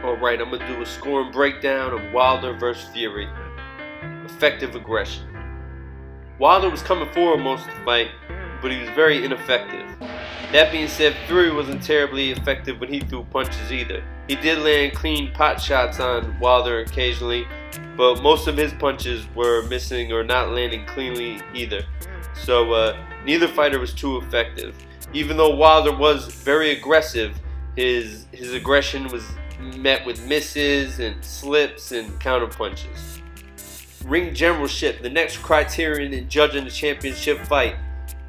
Alright, I'm going to do a scoring breakdown of Wilder versus Fury. Effective aggression. Wilder was coming forward most of the fight, but he was very ineffective. That being said, Fury wasn't terribly effective when he threw punches either. He did land clean pot shots on Wilder occasionally, but most of his punches were missing or not landing cleanly either. So neither fighter was too effective. Even though Wilder was very aggressive, his aggression was met with misses and slips and counter punches. Ring generalship, the next criterion in judging a championship fight.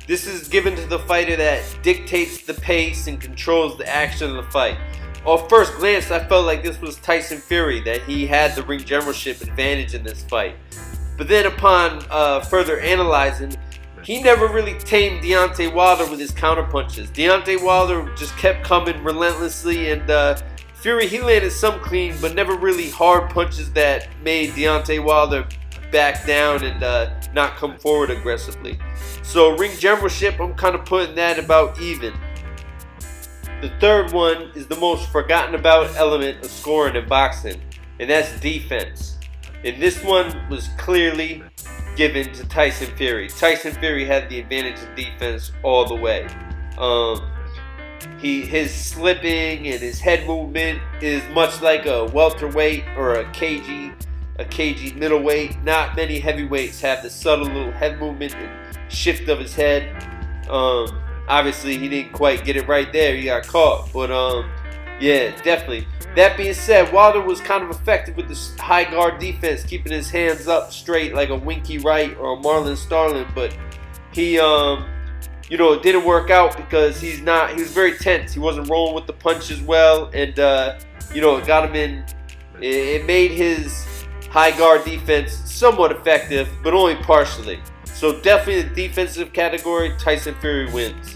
This is given to the fighter that dictates the pace and controls the action of the fight. Off first glance, I felt like this was Tyson Fury, that he had the ring generalship advantage in this fight. But then upon further analyzing, he never really tamed Deontay Wilder with his counterpunches. Deontay Wilder just kept coming relentlessly, and Fury, he landed some clean, but never really hard punches that made Deontay Wilder back down and not come forward aggressively. So ring generalship, I'm kind of putting that about even. The third one is the most forgotten about element of scoring in boxing, and that's defense. And this one was clearly given to Tyson Fury. Tyson Fury had the advantage of defense all the way. His slipping and his head movement is much like a welterweight or a cagey middleweight. Not many heavyweights have the subtle little head movement and shift of his head. Obviously, he didn't quite get it right there. He got caught. But yeah, definitely. That being said, Wilder was kind of effective with this high guard defense, keeping his hands up straight like a Winky Wright or a Marlon Starling. But he, it didn't work out because he was very tense. He wasn't rolling with the punches well, and it got him in. It made his high guard defense somewhat effective, but only partially. So definitely the defensive category, Tyson Fury wins.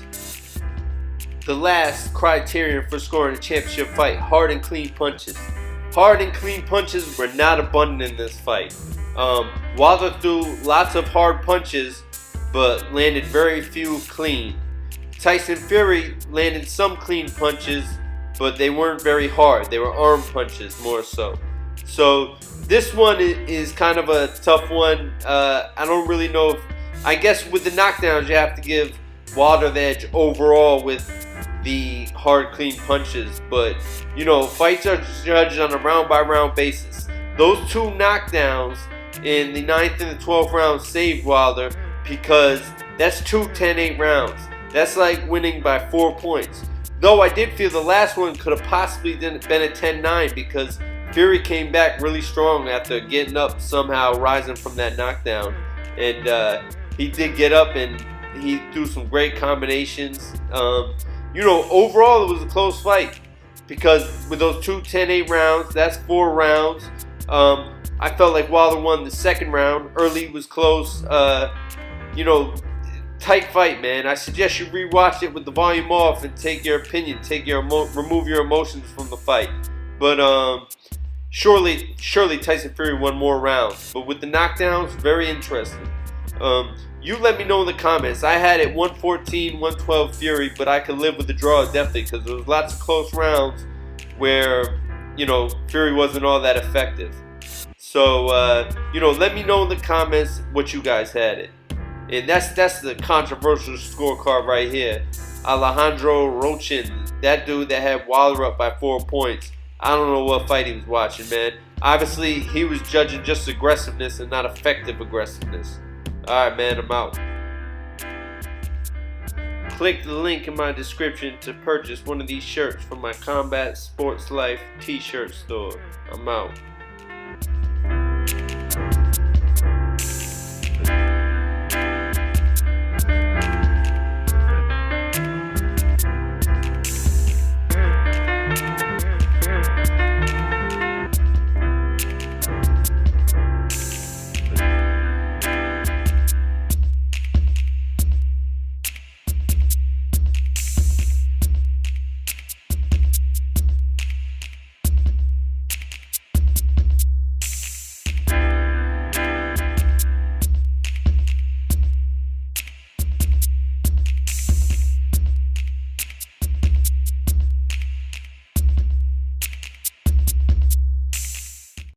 The last criterion for scoring a championship fight, hard and clean punches. Hard and clean punches were not abundant in this fight. Wilder threw lots of hard punches, but landed very few clean. Tyson Fury landed some clean punches, but they weren't very hard. They were arm punches more so. So this one is kind of a tough one. I don't really know if, I guess with the knockdowns you have to give Wilder the edge overall with the hard clean punches, but fights are judged on a round by round basis. Those two knockdowns in the 9th and the 12th round saved Wilder because that's two 10-8 rounds. That's like winning by 4 points. Though I did feel the last one could have possibly been a 10-9 because Fury came back really strong after getting up, somehow rising from that knockdown. And he did get up and he threw some great combinations. Overall it was a close fight because with those two 10-8 rounds, that's 4 rounds. I felt like Wilder won the second round. Early was close. Tight fight, man. I suggest you rewatch it with the volume off and take your opinion, remove your emotions from the fight. But surely Tyson Fury won more rounds. But with the knockdowns, very interesting. You let me know in the comments. I had it 114, 112 Fury, but I could live with the draw definitely because there was lots of close rounds where, Fury wasn't all that effective. So, let me know in the comments what you guys had it. And that's the controversial scorecard right here. Alejandro Rochin, that dude that had Wilder up by 4 points. I don't know what fight he was watching, man. Obviously, he was judging just aggressiveness and not effective aggressiveness. Alright, man, I'm out. Click the link in my description to purchase one of these shirts from my Combat Sports Life t-shirt store. I'm out.